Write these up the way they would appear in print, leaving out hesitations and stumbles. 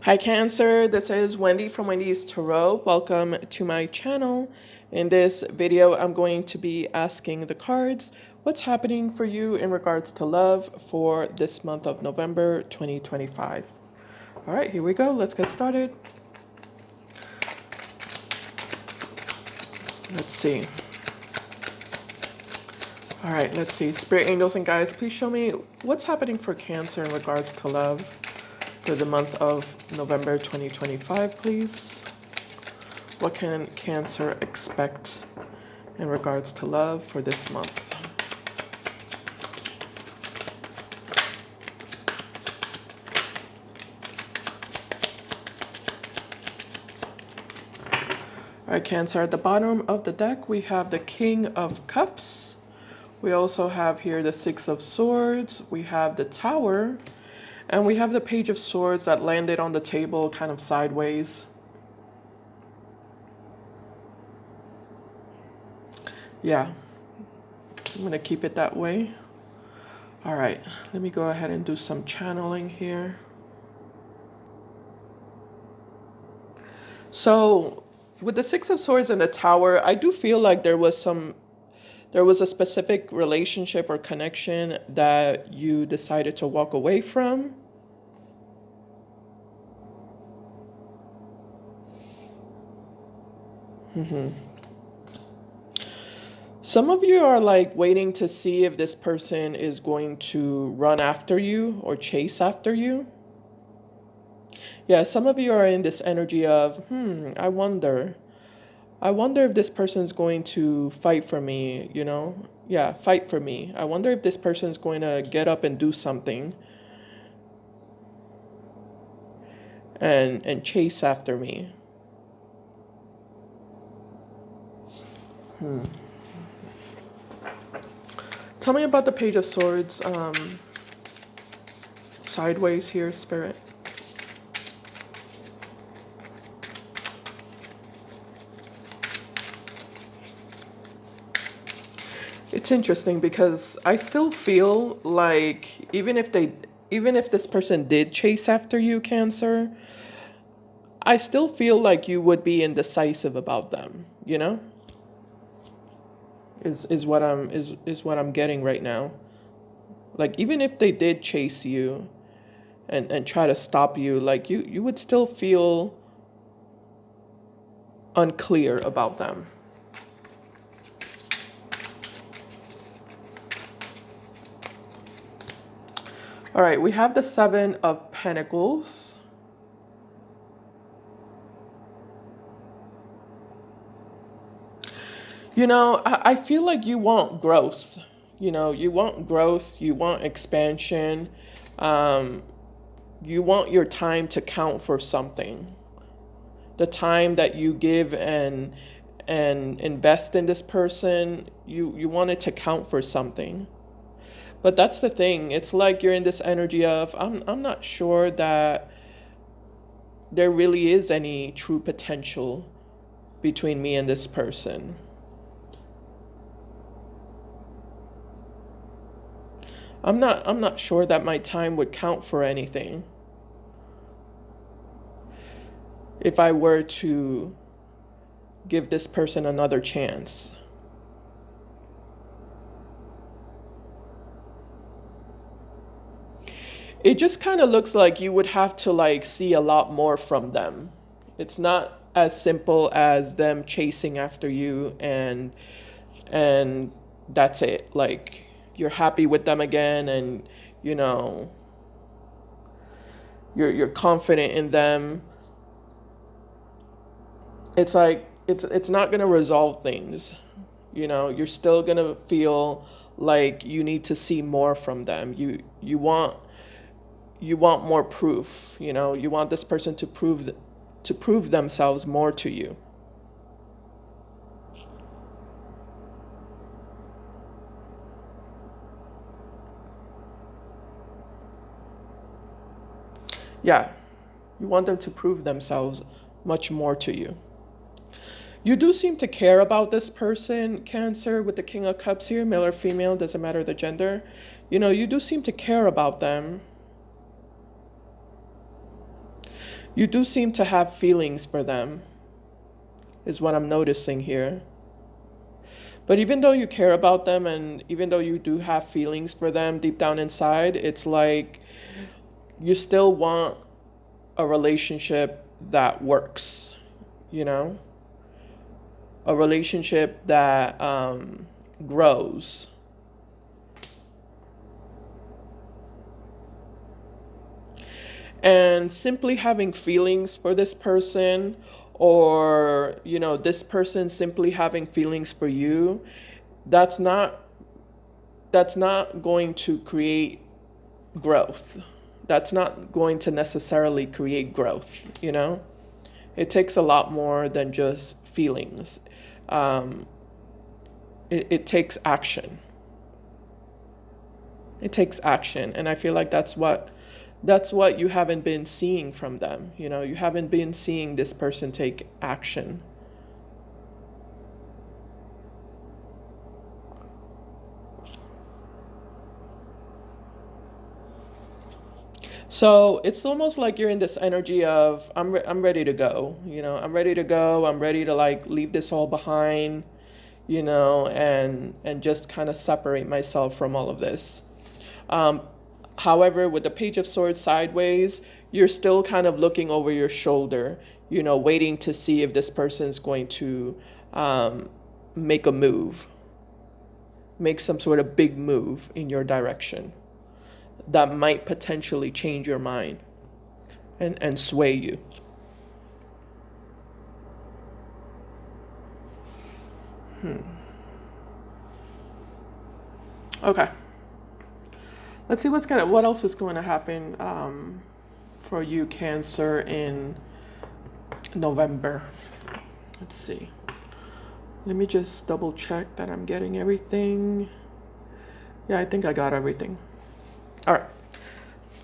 Hi Cancer, this is Wendy from Wendys Tarot. Welcome to my channel. In this video, I'm going to be asking the cards what's happening for you in regards to love for this month of November 2025. All right, here we go. Let's get started. Let's see. All right, let's see. Spirit angels and guides, please show me what's happening for Cancer in regards to love for the month of November 2025, please. What can Cancer expect in regards to love for this month? All right, Cancer, at the bottom of the deck, we have the King of Cups. We also have here the Six of Swords. We have the Tower. And we have the Page of Swords that landed on the table kind of sideways. Yeah, I'm going to keep it that way. All right, let me go ahead and do some channeling here. So with the Six of Swords and the Tower, I do feel like there was a specific relationship or connection that you decided to walk away from. Some of you are like waiting to see if this person is going to run after you or chase after you. Yeah, some of you are in this energy of, I wonder. I wonder if this person's going to fight for me, you know? Yeah, fight for me. I wonder if this person's going to get up and do something and chase after me. Tell me about the Page of Swords sideways here, Spirit. It's interesting because I still feel like even if this person did chase after you, Cancer, I still feel like you would be indecisive about them, you know? Is what I'm getting right now. Like even if they did chase you and try to stop you, like you would still feel unclear about them. All right, we have the Seven of Pentacles. You know, I feel like you want growth. You know, you want growth, you want expansion, um, you want your time to count for something. The time that you give and invest in this person, you want it to count for something. But that's the thing. It's like you're in this energy of I'm not sure that there really is any true potential between me and this person. I'm not sure that my time would count for anything if I were to give this person another chance. It just kind of looks like you would have to like see a lot more from them. It's not as simple as them chasing after you and that's it. Like you're happy with them again and you know you're confident in them. It's like it's not going to resolve things. You know, you're still going to feel like you need to see more from them. You want more proof, you know. You want this person to prove themselves more to you. Yeah. You want them to prove themselves much more to you. You do seem to care about this person, Cancer, with the King of Cups here, male or female, doesn't matter the gender. You know, you do seem to care about them. You do seem to have feelings for them, is what I'm noticing here. But even though you care about them and even though you do have feelings for them deep down inside, it's like you still want a relationship that works, you know? A relationship that grows. And simply having feelings for this person, or, you know, this person simply having feelings for you, that's not going to create growth. That's not going to necessarily create growth, you know? It takes a lot more than just feelings. Um, it takes action. It takes action. And I feel like that's what you haven't been seeing from them. You know, you haven't been seeing this person take action. So it's almost like you're in this energy of I'm ready to go. You know, I'm ready to go. I'm ready to like leave this all behind. You know, and just kind of separate myself from all of this. Um, However, with the Page of Swords sideways, you're still kind of looking over your shoulder. You know, waiting to see if this person's going to make a move, make some sort of big move in your direction that might potentially change your mind and sway you. Okay. Let's see what else is going to happen for you, Cancer, in November. Let's see. Let me just double check that I'm getting everything. Yeah, I think I got everything. All right.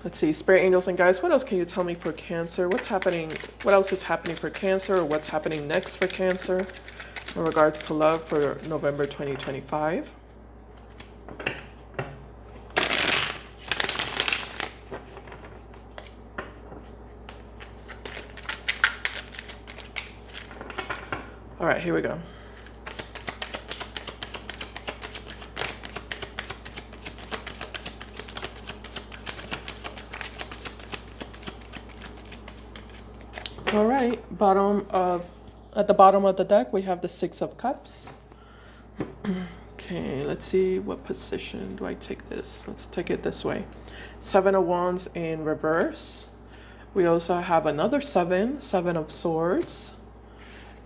Let's see, Spirit Angels and guys, what else can you tell me for Cancer? What's happening? What else is happening for Cancer? Or what's happening next for Cancer in regards to love for November 2025? All right, here we go. All right, at the bottom of the deck, we have the Six of Cups. Okay, let's see, what position do I take this? Let's take it this way. Seven of Wands in reverse. We also have another Seven of Swords.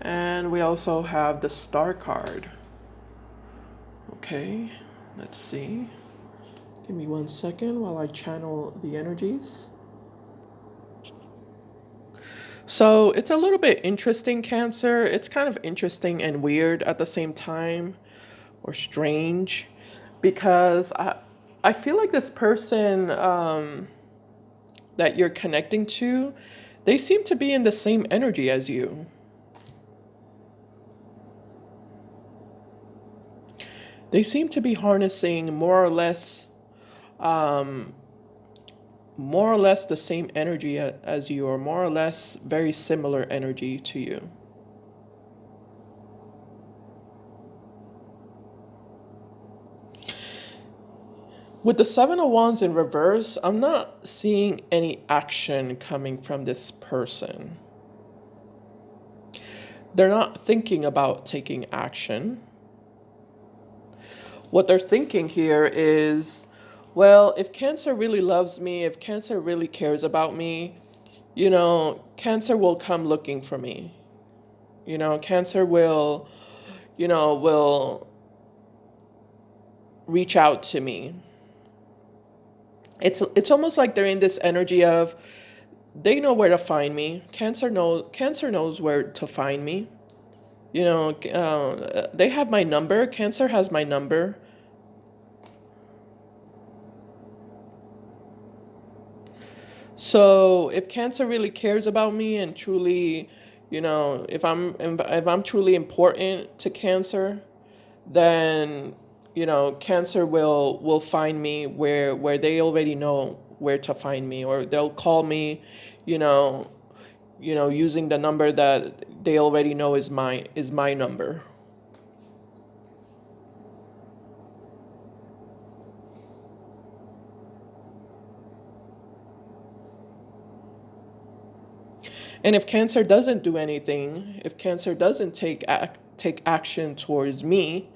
And we also have the Star card. Okay, let's see. Give me 1 second while I channel the energies. So it's a little bit interesting, Cancer. It's kind of interesting and weird at the same time, or strange, because I feel like this person that you're connecting to, they seem to be in the same energy as you. They seem to be harnessing more or less the same energy as you, or more or less very similar energy to you. With the Seven of Wands in reverse, I'm not seeing any action coming from this person. They're not thinking about taking action. What they're thinking here is, well, if Cancer really loves me, if Cancer really cares about me, you know, Cancer will come looking for me. You know, Cancer will reach out to me. It's almost like they're in this energy of, they know where to find me. Cancer knows where to find me. You know, they have my number. Cancer has my number. So if Cancer really cares about me and truly, you know, if I'm truly important to Cancer, then, you know, Cancer will find me where they already know where to find me, or they'll call me, you know, using the number that they already know is my number. And if Cancer doesn't do anything, if Cancer doesn't take action towards me,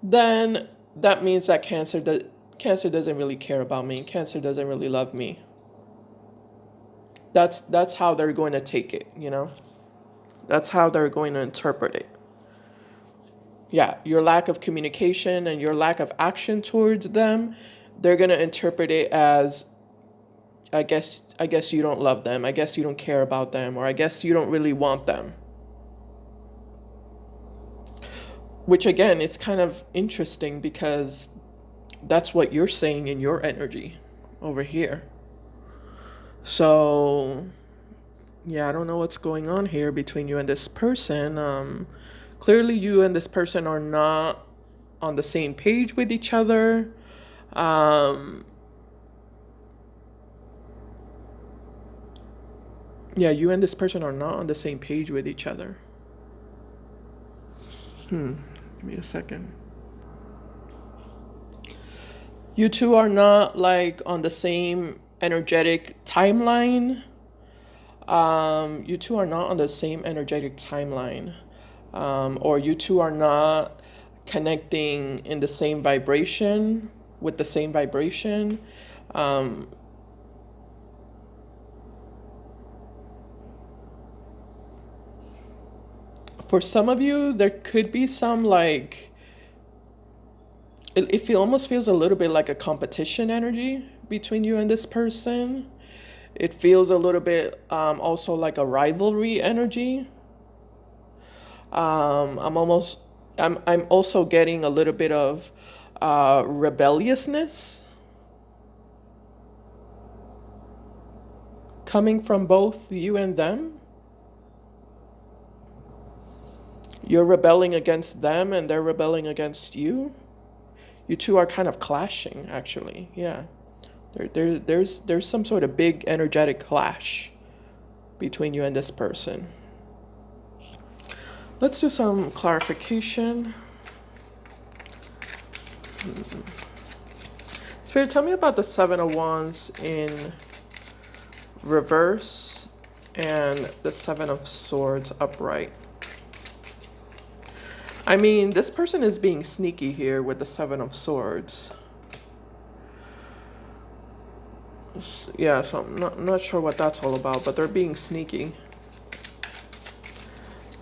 then that means that Cancer doesn't really care about me. Cancer doesn't really love me. That's how they're going to take it, That's how they're going to interpret it. Yeah, your lack of communication and your lack of action towards them, they're going to interpret it as, I guess you don't love them. I guess you don't care about them, or I guess you don't really want them. Which again, it's kind of interesting because that's what you're saying in your energy over here. So, yeah, I don't know what's going on here between you and this person. Clearly, you and this person are not on the same page with each other. Yeah, you and this person are not on the same page with each other. Give me a second. You two are not like on the same energetic timeline. You two are not on the same energetic timeline. Or you two are not connecting in the same vibration, with the same vibration. For some of you, there could be some like, almost feels a little bit like a competition energy between you and this person. It feels a little bit also like a rivalry energy. I'm also getting a little bit of rebelliousness coming from both you and them. You're rebelling against them and they're rebelling against you. You two are kind of clashing, actually. Yeah. There's some sort of big energetic clash between you and this person. Let's do some clarification. Spirit, tell me about the Seven of Wands in reverse and the Seven of Swords upright. I mean, this person is being sneaky here with the Seven of Swords. Yeah, so I'm not sure what that's all about, but they're being sneaky.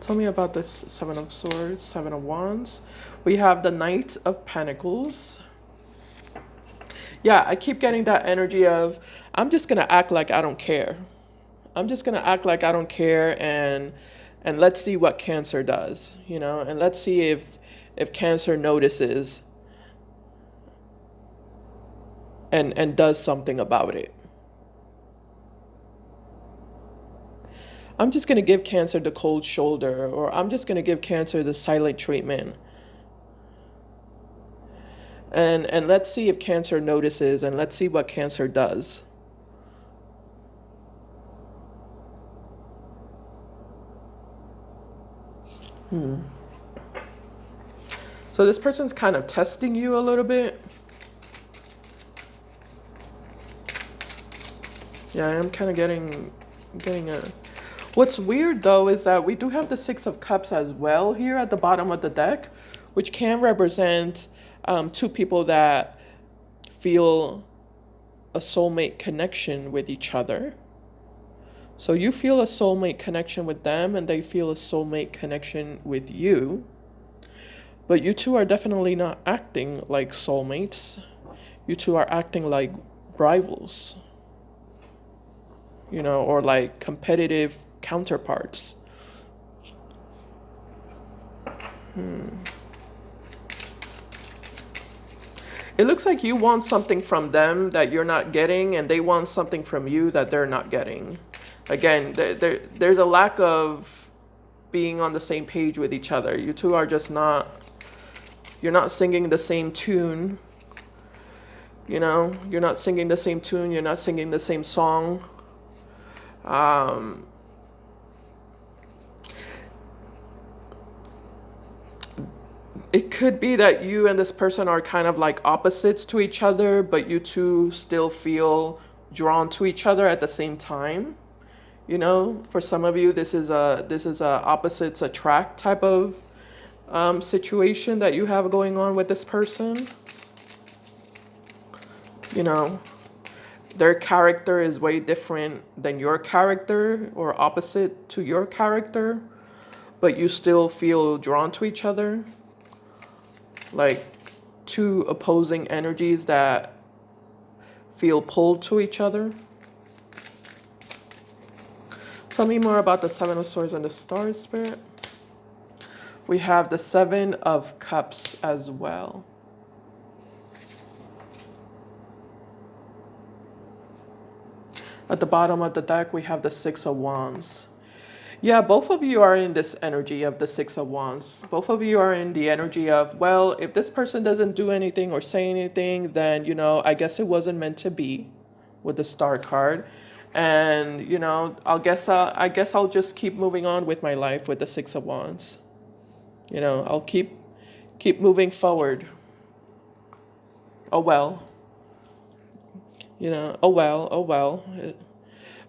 Tell me about this Seven of Swords, Seven of Wands. We have the Knight of Pentacles. Yeah, I keep getting that energy of, I'm just going to act like I don't care. I'm just going to act like I don't care and let's see what Cancer does, and let's see if Cancer notices and does something about it. I'm just going to give Cancer the cold shoulder, or I'm just going to give Cancer the silent treatment. And let's see if Cancer notices, and let's see what Cancer does. So this person's kind of testing you a little bit. Yeah, I am kind of getting a... What's weird though is that we do have the Six of Cups as well here at the bottom of the deck, which can represent two people that feel a soulmate connection with each other. So you feel a soulmate connection with them and they feel a soulmate connection with you. But you two are definitely not acting like soulmates. You two are acting like rivals, or like competitive counterparts. It looks like you want something from them that you're not getting, and they want something from you that they're not getting. Again, there's a lack of being on the same page with each other. You two are just not, you're not singing the same tune. You're not singing the same tune. You're not singing the same song. It could be that you and this person are kind of like opposites to each other, but you two still feel drawn to each other at the same time. You know, for some of you, this is a opposites attract type of situation that you have going on with this person. You know, their character is way different than your character or opposite to your character, but you still feel drawn to each other. Like two opposing energies that feel pulled to each other. Tell me more about the Seven of Swords and the Star, Spirit. We have the Seven of Cups as well. At the bottom of the deck, we have the Six of Wands. Yeah, both of you are in this energy of the Six of Wands. Both of you are in the energy of, well, if this person doesn't do anything or say anything, then, you know, I guess it wasn't meant to be with the Star card. And, you know, I guess I'll just keep moving on with my life with the Six of Wands. You know, I'll keep moving forward. Oh, well. You know, oh, well, oh, well.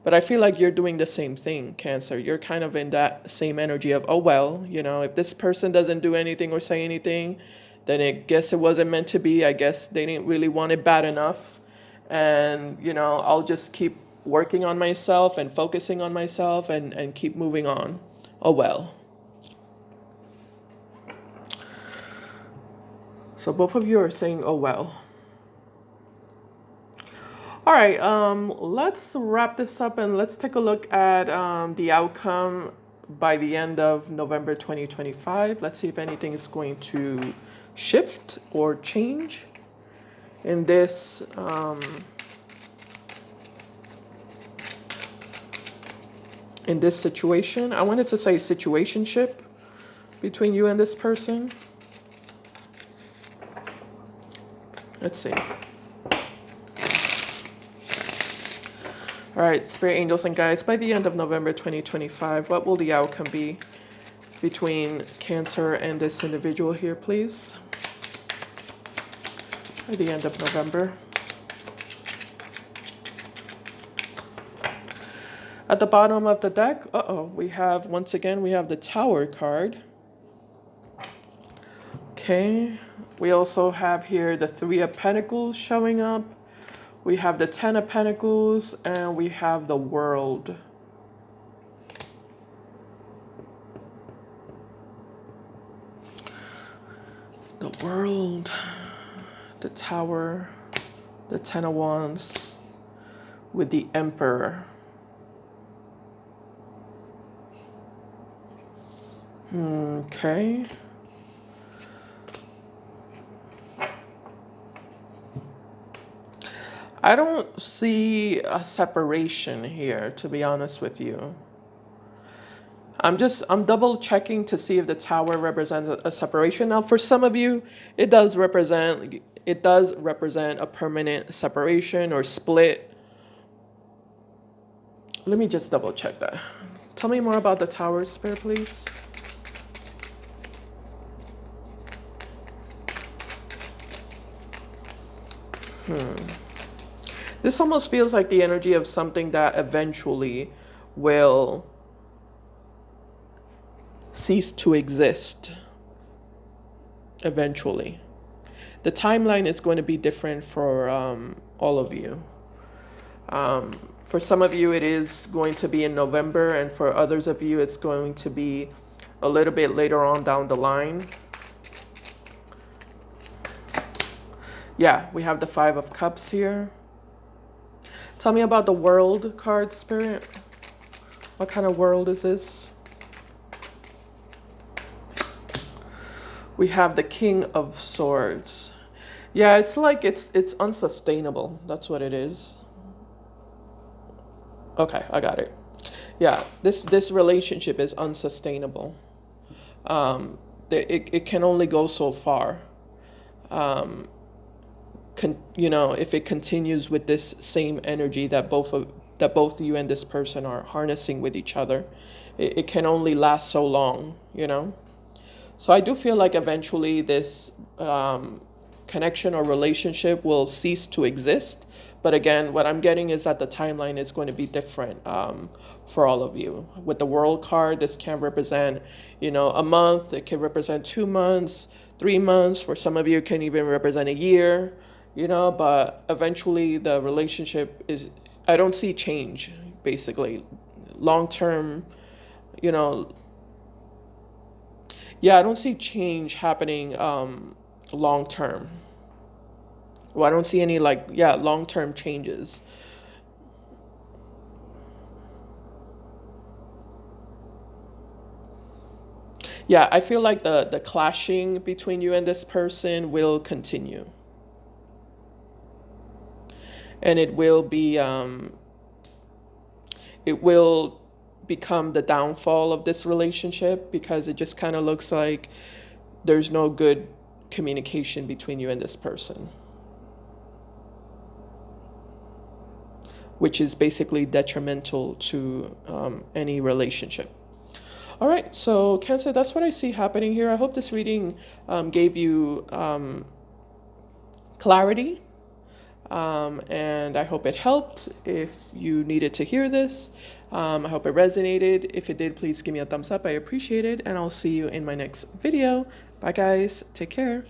But I feel like you're doing the same thing, Cancer. You're kind of in that same energy of, oh, well, you know, if this person doesn't do anything or say anything, then I guess it wasn't meant to be. I guess they didn't really want it bad enough. And, you know, I'll just keep working on myself and focusing on myself and keep moving on. Oh, well. So both of you are saying, oh, well. All right, let's wrap this up and let's take a look at the outcome by the end of November 2025. Let's see if anything is going to shift or change in this situation. I wanted to say situationship between you and this person. Let's see. All right, Spirit Angels and Guides, by the end of November 2025, what will the outcome be between Cancer and this individual here, please? By the end of November. At the bottom of the deck, we have, once again, we have the Tower card. Okay, we also have here the Three of Pentacles showing up. We have the Ten of Pentacles, and we have the World. The World, the Tower, the Ten of Wands, with the Emperor. Okay. I don't see a separation here, to be honest with you. I'm double checking to see if the Tower represents a separation. Now, for some of you, it does represent a permanent separation or split. Let me just double check that. Tell me more about the Tower, Spirit, please. This almost feels like the energy of something that eventually will cease to exist. Eventually. The timeline is going to be different for all of you. For some of you, it is going to be in November, and for others of you, it's going to be a little bit later on down the line. Yeah, we have the Five of Cups here. Tell me about the World card, Spirit. What kind of world is this? We have the King of Swords. Yeah, it's like it's unsustainable. That's what it is. Okay, I got it. Yeah, this relationship is unsustainable. It can only go so far. You know, if it continues with this same energy that both you and this person are harnessing with each other, it can only last so long, you know. So I do feel like eventually this connection or relationship will cease to exist. But again, what I'm getting is that the timeline is going to be different for all of you. With the World card, this can represent, a month. It can represent 2 months, 3 months. For some of you, it can even represent a year. But eventually the relationship is. I don't see change. Basically, long term. You know, yeah, I don't see change happening long term. Well, I don't see any long term changes. Yeah, I feel like the clashing between you and this person will continue, and it will become the downfall of this relationship because it just kind of looks like there's no good communication between you and this person, which is basically detrimental to any relationship. All right, so Cancer, that's what I see happening here. I hope this reading gave you clarity, and I hope it helped. If you needed to hear this, I hope it resonated. If it did, please give me a thumbs up. I appreciate it, and I'll see you in my next video. Bye, guys. Take care.